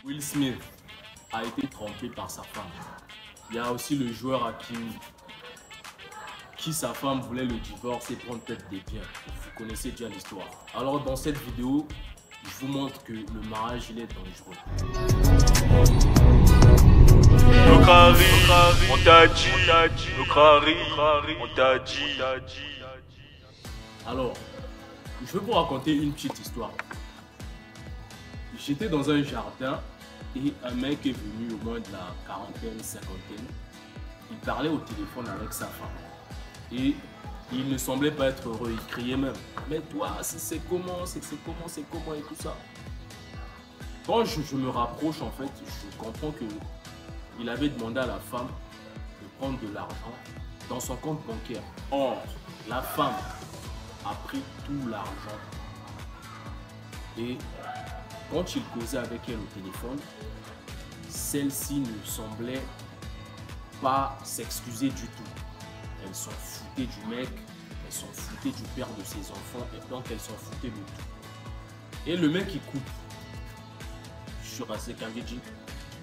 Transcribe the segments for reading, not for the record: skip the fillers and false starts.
Will Smith a été trompé par sa femme. Il y a aussi le joueur Hakim qui sa femme voulait le divorce et prendre tête des biens. Vous connaissez déjà l'histoire. Alors dans cette vidéo, je vous montre que le mariage il est dangereux. Nokrari, on t'a dit, Nokrari, on t'a dit. Alors, je vais vous raconter une petite histoire. J'étais dans un jardin et un mec est venu au moins de la quarantaine, cinquantaine. Il parlait au téléphone avec sa femme. Et il ne semblait pas être heureux, il criait même. Mais toi, c'est comment et tout ça. Quand je me rapproche, en fait, je comprends que il avait demandé à la femme de prendre de l'argent dans son compte bancaire. Or, la femme a pris tout l'argent. Et quand il causait avec elle au téléphone, celle-ci ne semblait pas s'excuser du tout. Elle s'en foutait du mec, elle s'en foutait du père de ses enfants, et donc elle s'en foutait de tout. Et le mec il coupe. Je suis resté calme, j'ai dit,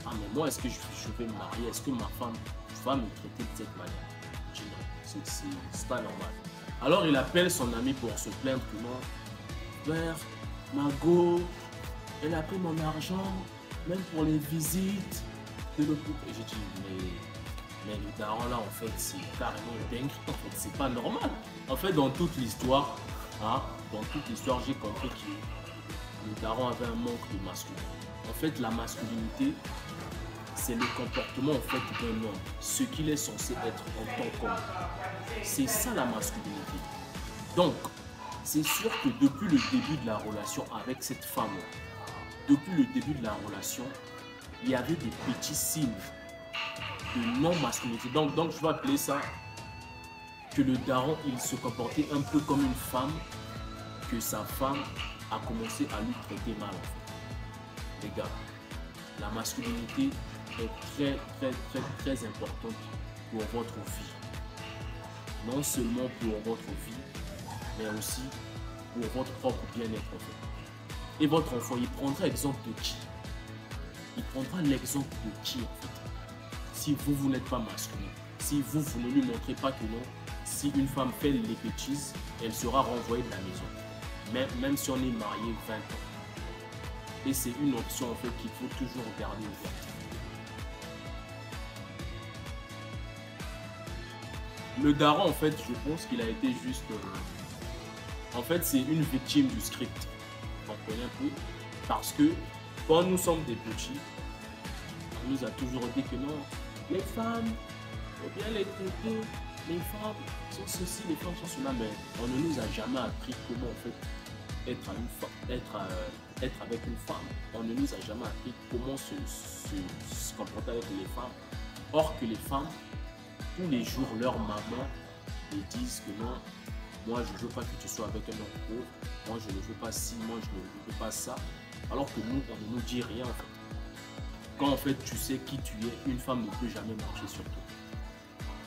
ah mais moi est-ce que je vais me marier? Est-ce que ma femme va me traiter de cette manière? Je dis non, c'est pas normal. Alors il appelle son ami pour se plaindre que non, père, Margot, elle a pris mon argent, même pour les visites de l'hôpital. Et j'ai dit, mais le daron là, en fait, c'est carrément dingue. En fait, c'est pas normal. En fait, dans toute l'histoire, j'ai compris que le daron avait un manque de masculinité. En fait, la masculinité, c'est le comportement en fait d'un homme, ce qu'il est censé être en tant qu'homme. C'est ça la masculinité. Donc, c'est sûr que depuis le début de la relation avec cette femme-là, depuis le début de la relation, il y avait des petits signes de non-masculinité. Donc, je vais appeler ça que le daron, il se comportait un peu comme une femme, que sa femme a commencé à lui traiter mal. En fait. Les gars, la masculinité est très importante pour votre vie. Non seulement pour votre vie, mais aussi pour votre propre bien-être en fait. Et votre enfant, il prendra exemple de qui? Il prendra l'exemple de qui en fait? Si vous n'êtes pas masculin, si vous ne lui montrez pas que non, si une femme fait les bêtises, elle sera renvoyée de la maison. Même si on est marié 20 ans. Et c'est une option en fait qu'il faut toujours garder ouverte. Le daron en fait, je pense qu'il a été juste... en fait, c'est une victime du script. Vous comprenez un peu? Parce que quand nous sommes des petits, on nous a toujours dit que non, les femmes, il faut bien les traiter, les femmes sont ceci, les femmes sont cela, mais on ne nous a jamais appris comment en fait être avec une femme. On ne nous a jamais appris comment se comporter avec les femmes. Or que les femmes, tous les jours, leur maman les disent que non, moi je ne veux pas que tu sois avec un homme pauvre, moi je ne veux pas ci, moi je ne veux pas ça. Alors que nous, on ne nous dit rien en fait. Quand en fait tu sais qui tu es, une femme ne peut jamais marcher sur toi.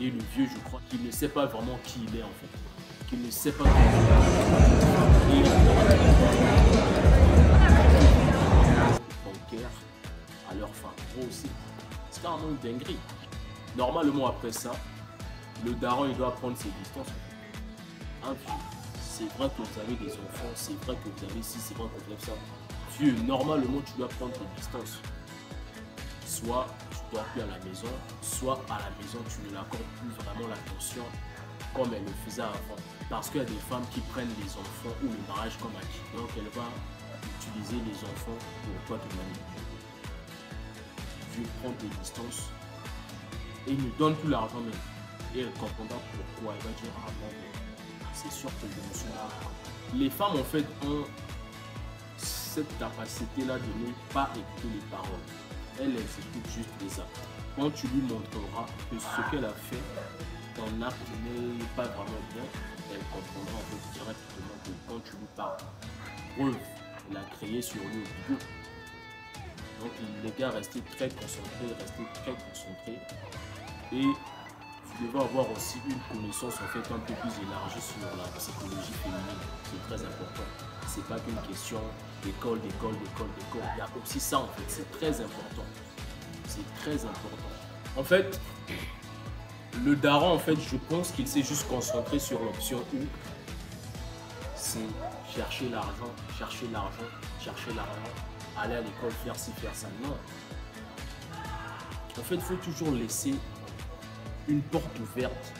Et le vieux, je crois qu'il ne sait pas vraiment qui il est en fait. Qu'il ne sait pas qui il est. Bancaire à leur femme. Moi aussi. C'est carrément une dinguerie. Normalement après ça, le daron il doit prendre ses distances. Un vieux, c'est vrai que vous avez des enfants, c'est vrai que vous avez ci, c'est vrai que vous avez ça. Vieux, normalement tu dois prendre tes distances. Soit tu dors plus à la maison, soit à la maison tu ne l'accordes plus vraiment l'attention comme elle le faisait avant. Parce qu'il y a des femmes qui prennent les enfants ou le mariage comme acquis. Donc elle va utiliser les enfants pour toi de manipuler. Vieux, prends tes distances et ne donne plus l'argent même. Et elle comprendra pourquoi. Elle va dire ah bon, c'est sûr que je me suis là. Les femmes en fait ont cette capacité-là de ne pas écouter les paroles. Elle exécute juste des actes. Quand tu lui montreras que ce qu'elle a fait, ton acte n'est pas vraiment bien, elle comprendra en fait directement que quand tu lui parles. Preuve, elle a créé sur lui au vidéo. Donc les gars, restez très concentrés, et tu devrais avoir aussi une connaissance en fait un peu plus élargie sur la psychologie féminine. C'est très important. C'est pas qu'une question d'école. Il y a aussi ça en fait. C'est très important. C'est très important. En fait, le daron, en fait, je pense qu'il s'est juste concentré sur l'option où c'est chercher l'argent, aller à l'école, faire ci, faire ça. Non. En fait, il faut toujours laisser une porte ouverte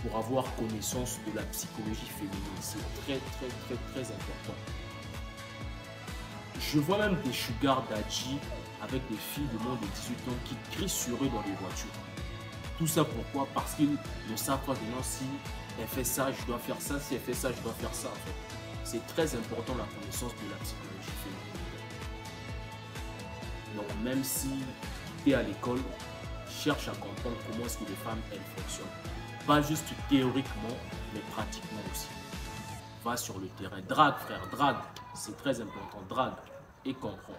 pour avoir connaissance de la psychologie féminine. C'est très important. Je vois même des sugar daddy avec des filles de moins de 18 ans qui crient sur eux dans les voitures. Tout ça pourquoi? Parce qu'ils ne savent pas maintenant si elle fait ça, je dois faire ça, si elle fait ça, je dois faire ça en fait. C'est très important la connaissance de la psychologie féminine. Donc même si tu es à l'école, cherche à comprendre comment est-ce que les femmes elles fonctionnent. Pas juste théoriquement, mais pratiquement aussi. Va sur le terrain. Drague frère, drague. C'est très important. Drague et comprends.